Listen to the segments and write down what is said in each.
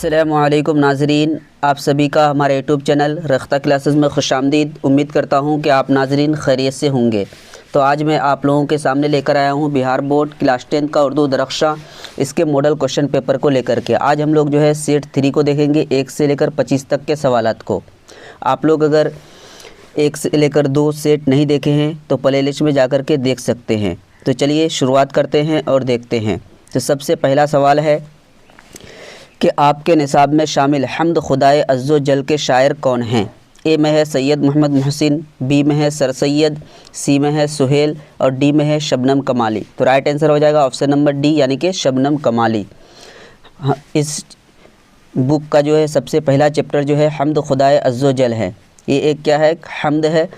अस्सलामुअलैकुम नाज़रीन, आप सभी का हमारे यूट्यूब चैनल रख्ता क्लासेस में खुशामदीद। उम्मीद करता हूँ कि आप नाज़रीन खैरियत से होंगे। तो आज मैं आप लोगों के सामने लेकर आया हूँ बिहार बोर्ड क्लास 10 का उर्दू दरख्शा इसके मॉडल क्वेश्चन पेपर को लेकर के। आज हम लोग जो है सेट 3 को देखेंगे, 1 से लेकर 25 तक के सवालात को। आप लोग अगर 1 से लेकर 2 सेट नहीं देखे हैं तो प्ले लिस्ट में जाकर के देख सकते हैं। तो चलिए शुरुआत करते हैं और देखते हैं। तो सबसे पहला सवाल है कि आपके निसाब में शामिल हम्द खुदाए अज़्ज़ो जल के शायर कौन हैं। ए में है सैयद मोहम्मद मोहसिन, बी में है सर सैयद, सी में है सुहेल और डी में है शबनम कमाली। तो राइट आंसर हो जाएगा ऑप्शन नंबर डी यानी कि शबनम कमाली। इस बुक का जो है सबसे पहला चैप्टर जो है हम्द खुदाए अज़्ज़ो जल है। ये एक क्या है, हम्द है।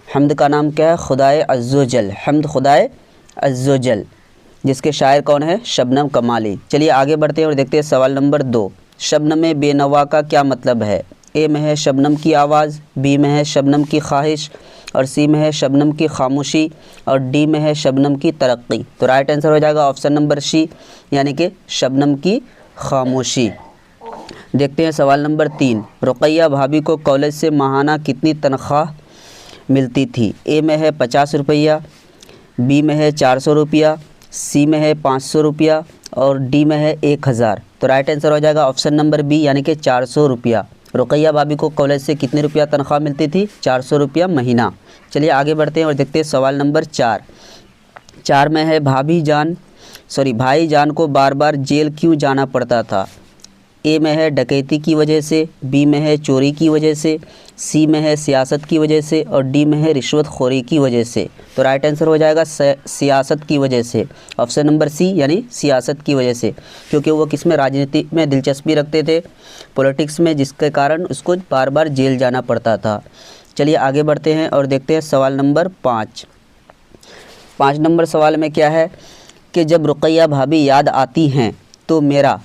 हम्द का नाम क्या है, खुदाए अज़्ज़ो जल, हम्द खुदाए अज़्ज़ो जल, जिसके शायर कौन है, शबनम कमाली। चलिए आगे बढ़ते हैं और देखते हैं सवाल नंबर 2। शबनम बेनवा का क्या मतलब है। ए में है शबनम की आवाज़, बी में है शबनम की ख्वाहिश और सी में है शबनम की खामोशी और डी में है शबनम की तरक्की। तो राइट आंसर हो जाएगा ऑप्शन नंबर सी यानी कि शबनम की खामोशी। देखते हैं सवाल नंबर 3। रुकैया भाभी को कॉलेज से माहाना कितनी तनख्वाह मिलती थी। ए में है 50 रुपया, बी में है 400 रुपया, सी में है 500 रुपया और डी में है 1000। तो राइट आंसर हो जाएगा ऑप्शन नंबर बी यानी कि 400 रुपया। रुकैया भाभी को कॉलेज से कितने रुपया तनख्वाह मिलती थी, 400 रुपया महीना। चलिए आगे बढ़ते हैं और देखते हैं सवाल नंबर 4 में है भाई जान को बार बार जेल क्यों जाना पड़ता था। ए में है डकैती की वजह से, बी में है चोरी की वजह से, सी में है सियासत की वजह से और डी में है रिश्वतखोरी की वजह से। तो राइट आंसर हो जाएगा सियासत की वजह से, ऑप्शन नंबर सी यानी सियासत की वजह से, क्योंकि वो किस में, राजनीति में दिलचस्पी रखते थे, पॉलिटिक्स में, जिसके कारण उसको बार बार जेल जाना पड़ता था। चलिए आगे बढ़ते हैं और देखते हैं सवाल नंबर 5 नंबर सवाल में क्या है कि जब रुकैया भाभी याद आती हैं तो मेरा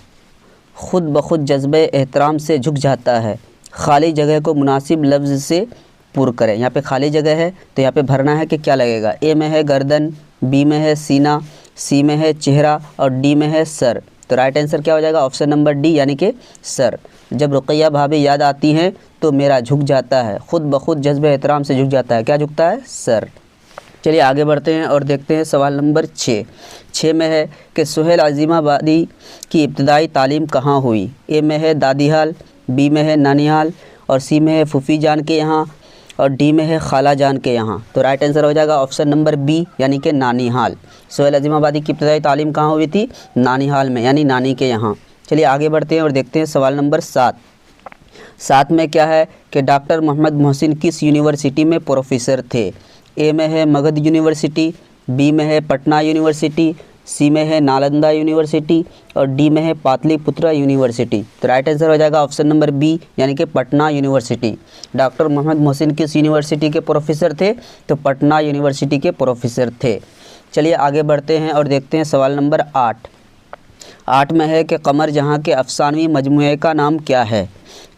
खुद ब खुद जज्बे एहतराम से झुक जाता है। खाली जगह को मुनासिब लफ्ज़ से पुर करें। यहाँ पे खाली जगह है तो यहाँ पे भरना है कि क्या लगेगा। ए में है गर्दन, बी में है सीना, सी में है चेहरा और डी में है सर। तो राइट आंसर क्या हो जाएगा ऑप्शन नंबर डी यानी कि सर। जब रुकैया भाभी याद आती हैं तो मेरा झुक जाता है, खुद ब खुद जज्बे एहतराम से झुक जाता है। क्या झुकता है, सर। चलिए आगे बढ़ते हैं और देखते हैं सवाल नंबर 6 में है कि सुहेल अज़ीमाबादी की इब्तदाई तालीम कहाँ हुई। ए में है दादीहाल, बी में है नानीहाल और सी में है फूफी जान के यहाँ और डी में है खाला जान के यहाँ। तो राइट आंसर हो जाएगा ऑप्शन नंबर बी यानी कि नानीहाल। सुहेल अज़ीमाबादी की इब्तदाई तालीम कहाँ हुई थी, नानीहाल में यानी नानी के यहाँ। चलिए आगे बढ़ते हैं और देखते हैं सवाल नंबर 7 में क्या है कि डॉक्टर मोहम्मद मोहसिन किस यूनिवर्सिटी में प्रोफेसर थे। ए में है मगध यूनिवर्सिटी, बी में है पटना यूनिवर्सिटी, सी में है नालंदा यूनिवर्सिटी और डी में है पाटलिपुत्रा यूनिवर्सिटी। तो राइट आंसर हो जाएगा ऑप्शन नंबर बी यानी कि पटना यूनिवर्सिटी। डॉक्टर मोहम्मद मोहसिन किस यूनिवर्सिटी के प्रोफेसर थे, तो पटना यूनिवर्सिटी के प्रोफेसर थे। चलिए आगे बढ़ते हैं और देखते हैं सवाल नंबर 8 में है कि कमर जहाँ के अफसानवी मजमूए का नाम क्या है।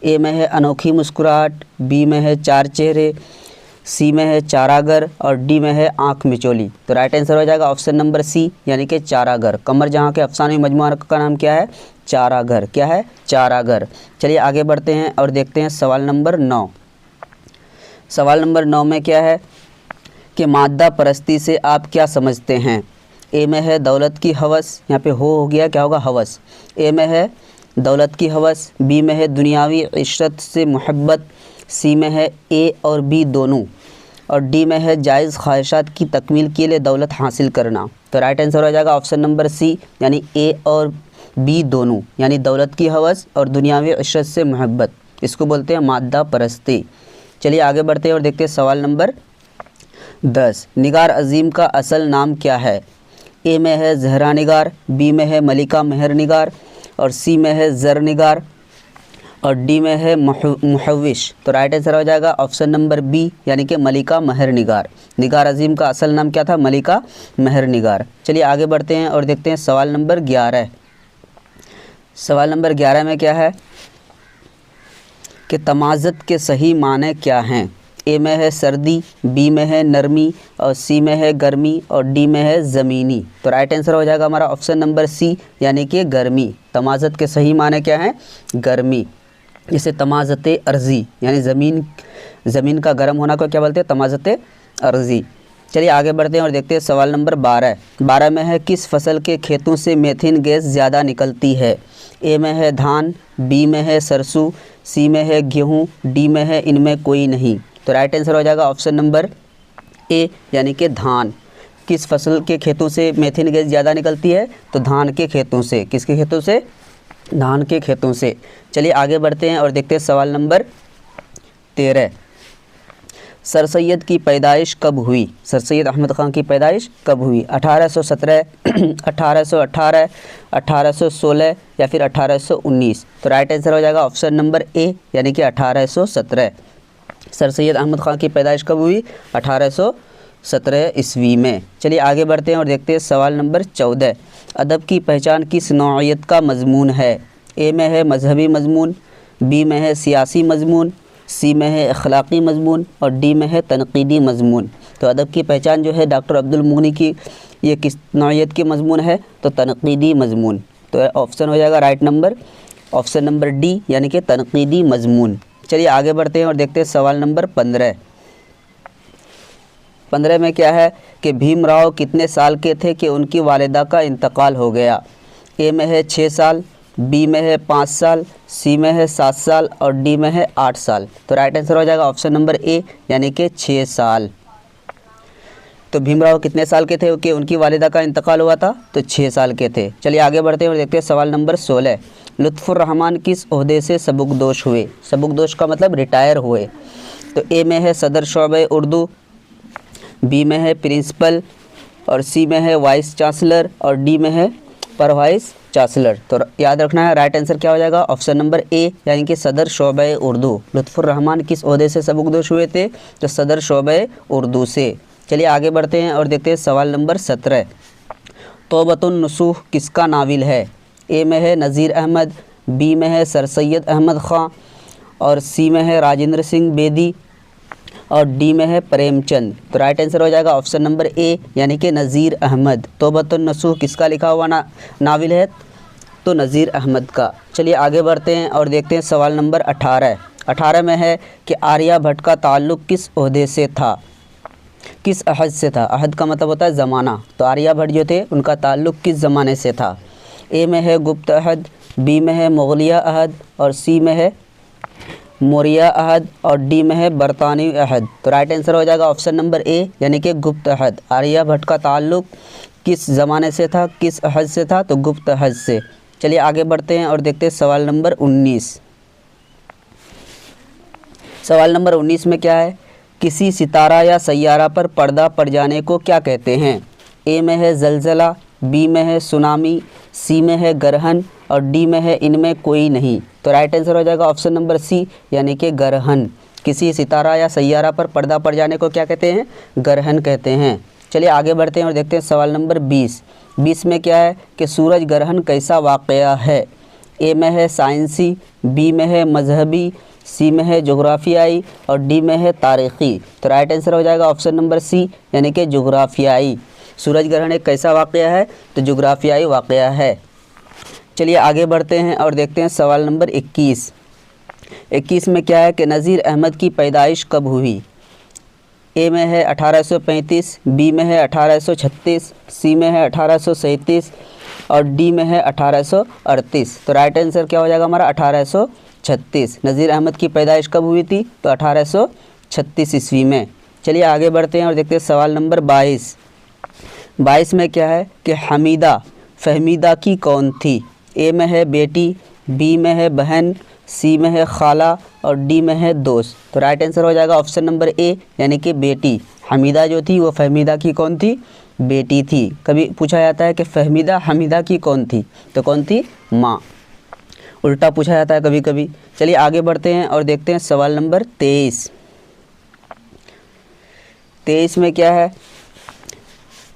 ए में है अनोखी मुस्कुराहट, बी में है चार चेहरे, सी में है चारागर और डी में है आँख मिचोली। तो राइट आंसर हो जाएगा ऑप्शन नंबर सी यानी कि चारागर। कमर जहाँ के अफसानवी मजमूआ का नाम क्या है, चारागर। क्या है, चारागर। चलिए आगे बढ़ते हैं और देखते हैं सवाल नंबर 9 में क्या है कि मादा परस्ती से आप क्या समझते हैं। ए में है दौलत की हवस, यहाँ पे हो गया, क्या होगा, हवस। ए में है दौलत की हवस, बी में है दुनियावी इशरत से मोहब्बत, सी में है ए और बी दोनों और डी में है जायज़ ख्वाहिशात की तकमील के लिए दौलत हासिल करना। तो राइट आंसर हो जाएगा ऑप्शन नंबर सी यानी ए और बी दोनों, यानी दौलत की हवस और दुनियावी इशरत से मोहब्बत, इसको बोलते हैं मादा परस्ती। चलिए आगे बढ़ते हैं और देखते हैं सवाल नंबर 10। निगार अज़ीम का असल नाम क्या है। ए में है जहरा निगार, बी में है मलिका मेहर निगार और सी में है ज़र निगार और डी में है मुहविश। तो राइट आंसर हो जाएगा ऑप्शन नंबर बी यानी कि मलिका मेहर निगार। निगार अज़ीम का असल नाम क्या था, मलिका मेहर निगार। चलिए आगे बढ़ते हैं और देखते हैं सवाल नंबर 11 में क्या है कि तमाज़त के सही माने क्या हैं। ए में है सर्दी, बी में है नरमी और सी में है गर्मी और डी में है ज़मीनी। तो राइट आंसर हो जाएगा हमारा ऑप्शन नंबर सी यानी कि गर्मी। तमाज़त के सही माने क्या हैं? गर्मी। जैसे तमाज़त अर्ज़ी यानी ज़मीन का गर्म होना को क्या बोलते हैं? तमाज़त अर्ज़ी। चलिए आगे बढ़ते हैं और देखते हैं सवाल नंबर 12 में है किस फसल के खेतों से मीथेन गैस ज़्यादा निकलती है? ए में है धान, बी में है सरसों, सी में है गेहूँ, डी में है इनमें कोई नहीं। तो राइट आंसर हो जाएगा ऑप्शन नंबर ए यानी कि धान। किस फसल के खेतों से मीथेन गैस ज़्यादा निकलती है? तो धान के खेतों से। किसके खेतों से? धान के खेतों से। चलिए आगे बढ़ते हैं और देखते हैं सवाल नंबर 13। सर सैयद की पैदाइश कब हुई? सर सैयद अहमद ख़ान की पैदाइश कब हुई? 1817, 1818, 1816 या फिर 1819। तो राइट आंसर हो जाएगा ऑप्शन नंबर ए यानी कि 1817। सर सैयद अहमद ख़ान की पैदाइश कब हुई? 1817 ईस्वी में। चलिए आगे बढ़ते हैं और देखते हैं सवाल नंबर 14। अदब की पहचान किस नौइयत का मजमून है? ए में है मजहबी मजमून, बी में है सियासी मजमून, सी में है अखलाक़ी मजमून और डी में है तनक़ीदी मजमून। तो अदब की पहचान जो है डॉक्टर अब्दुल मुगनी की, ये किस नौइयत की मजमून है? तो तनक़ीदी मजमून। तो ऑप्शन हो जाएगा right number option number D यानी कि तनक़ीदी मजमून। चलिए आगे बढ़ते हैं और देखते हैं सवाल नंबर 15। 15 में क्या है कि भीमराव कितने साल के थे कि उनकी वालिदा का इंतकाल हो गया? ए में है 6 साल, बी में है 5 साल, सी में है 7 साल और डी में है 8 साल। तो राइट आंसर हो जाएगा ऑप्शन नंबर ए यानी कि 6 साल। तो भीमराव कितने साल के थे कि उनकी वालिदा का इंतकाल हुआ था? तो 6 साल के थे। चलिए आगे बढ़ते हैं और देखते हैं सवाल नंबर 16। लुत्फ़ुर रहमान किस ओहदे से सबकदोश हुए? सबकदोश का मतलब रिटायर हुए। तो ए में है सदर शोबे उर्दू, बी में है प्रिंसिपल और सी में है वाइस चांसलर और डी में है पर वाइस चांसलर। तो याद रखना है राइट आंसर क्या हो जाएगा? ऑप्शन नंबर ए यानी कि सदर शोबे उर्दू। लुत्फ़ुर रहमान किस ओहदे से सबकदोश हुए थे? तो सदर शोबे उर्दू से। चलिए आगे बढ़ते हैं और देखते हैं सवाल नंबर 17। तौबतुन नसूह किसका नाविल है? ए में है नज़ीर अहमद, बी में है सर सैयद अहमद ख़ान और सी में है राजेंद्र सिंह बेदी और डी में है प्रेमचंद। तो राइट आंसर हो जाएगा ऑप्शन नंबर ए यानी कि नज़ीर अहमद। तौबतुन नसूह किसका लिखा हुआ नाविल है? तो नज़ीर अहमद का। चलिए आगे बढ़ते हैं और देखते हैं सवाल नंबर 18। 18 में है कि आर्यभट्ट का ताल्लुक़ किस ओहदे से था? किस अहद से था? अहद का मतलब होता है ज़माना। तो आर्यभट्ट जो थे उनका ताल्लुक़ किस ज़माने से था? ए में है गुप्त अहद, बी में है मुग़लिया अहद और सी में है मौर्य अहद और डी में है बरतानवी अहद। तो राइट आंसर हो जाएगा ऑप्शन नंबर ए यानी कि गुप्त अहद। आर्यभट्ट का ताल्लुक़ किस ज़माने से था? किस अहद से था? तो गुप्त अहद से। चलिए आगे बढ़ते हैं और देखते हैं सवाल नंबर 19। सवाल नंबर 19 में क्या है? किसी सितारा या सैयारा पर पर्दा पड़ जाने को क्या कहते हैं? ए में है ज़लज़ला, बी में है सुनामी, सी में है ग्रहण और डी में है इनमें कोई नहीं। तो राइट आंसर हो जाएगा ऑप्शन नंबर सी यानी कि ग्रहण। किसी सितारा या सैयारा पर पर्दा पड़ जाने को क्या कहते हैं? ग्रहण कहते हैं। चलिए आगे बढ़ते हैं और देखते हैं सवाल नंबर 20। 20 में क्या है कि सूरज ग्रहण कैसा वाक़या है? ए में है साइंसी, बी में है मजहबी, सी में है जोग्राफियाई और डी में है तारीख़ी। तो राइट आंसर हो जाएगा ऑप्शन नंबर सी यानी कि जोग्राफियाई। सूरज ग्रहण एक कैसा वाक़या है? तो जोग्राफियाई वाक़या है। चलिए आगे बढ़ते हैं और देखते हैं सवाल नंबर 21। 21 में क्या है कि नज़ीर अहमद की पैदाइश कब हुई? ए में है 1835, बी में है 1836, सी में है 1837 और डी में है 1838। तो राइट आंसर क्या हो जाएगा हमारा? 1836। नज़ीर अहमद की पैदाइश कब हुई थी? तो 1836 ईस्वी में। चलिए आगे बढ़ते हैं और देखते हैं सवाल नंबर 22। 22 में क्या है कि हमीदा फहमीदा की कौन थी? ए में है बेटी, बी में है बहन, सी में है खाला और डी में है दोस्त। तो राइट आंसर हो जाएगा ऑप्शन नंबर ए यानी कि बेटी। हमीदा जो थी वो फहमीदा की कौन थी? बेटी थी। कभी पूछा जाता है कि फहमीदा हमीदा की कौन थी? तो कौन थी? माँ। उल्टा पूछा जाता है कभी कभी। चलिए आगे बढ़ते हैं और देखते हैं सवाल नंबर 23। 23 में क्या है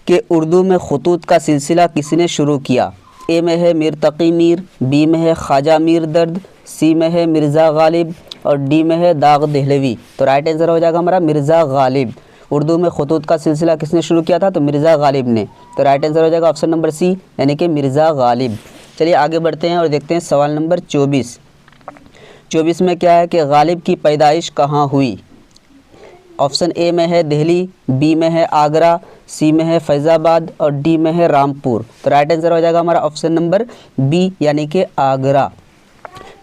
कि उर्दू में खतूत का सिलसिला किसने शुरू किया? ए में है मीर तकी मीर, बी में है ख्वाजा मीर दर्द, सी में है मिर्ज़ा गालिब और डी में है दाग दहलवी। तो राइट आंसर हो जाएगा हमारा मिर्ज़ा गालिब। उर्दू में खतूत का सिलसिला किसने शुरू किया था? तो मिर्ज़ा गालिब ने। तो राइट आंसर हो जाएगा ऑप्शन नंबर सी यानी कि मिर्ज़ा गालिब। चलिए आगे बढ़ते हैं और देखते हैं सवाल नंबर 24। 24 में क्या है कि गालिब की पैदाइश कहाँ हुई? ऑप्शन ए में है दिल्ली, बी में है आगरा, सी में है फैज़ाबाद और डी में है रामपुर। तो राइट आंसर हो जाएगा हमारा ऑप्शन नंबर बी यानी कि आगरा।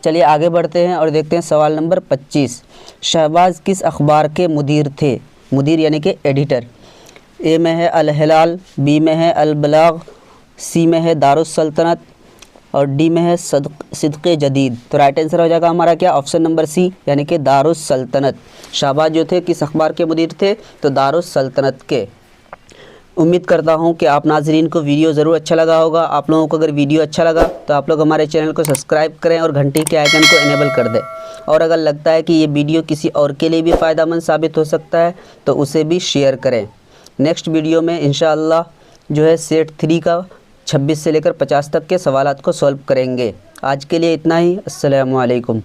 चलिए आगे बढ़ते हैं और देखते हैं सवाल नंबर 25। शहबाज किस अखबार के मुदीर थे? मुदीर यानी कि एडिटर। ए में है अल हिलाल, बी में है अल बलाग, सी में है दारुस सल्तनत और डी में है सिद्क़े जदीद। तो राइट आंसर हो जाएगा हमारा क्या? ऑप्शन नंबर सी यानी कि दारुस सल्तनत। शहबाज जो थे किस अखबार के मुदीर थे? तो दारुस सल्तनत के। उम्मीद करता हूं कि आप नाजरीन को वीडियो ज़रूर अच्छा लगा होगा। आप लोगों को अगर वीडियो अच्छा लगा तो आप लोग हमारे चैनल को सब्सक्राइब करें और घंटी के आइकन को इनेबल कर दें। और अगर लगता है कि ये वीडियो किसी और के लिए भी फ़ायदेमंद साबित हो सकता है तो उसे भी शेयर करें। नेक्स्ट वीडियो में इंशाअल्लाह जो है सेट 3 का 26 से लेकर 50 तक के सवालात को सॉल्व करेंगे। आज के लिए इतना ही। अस्सलामु अलैकुम।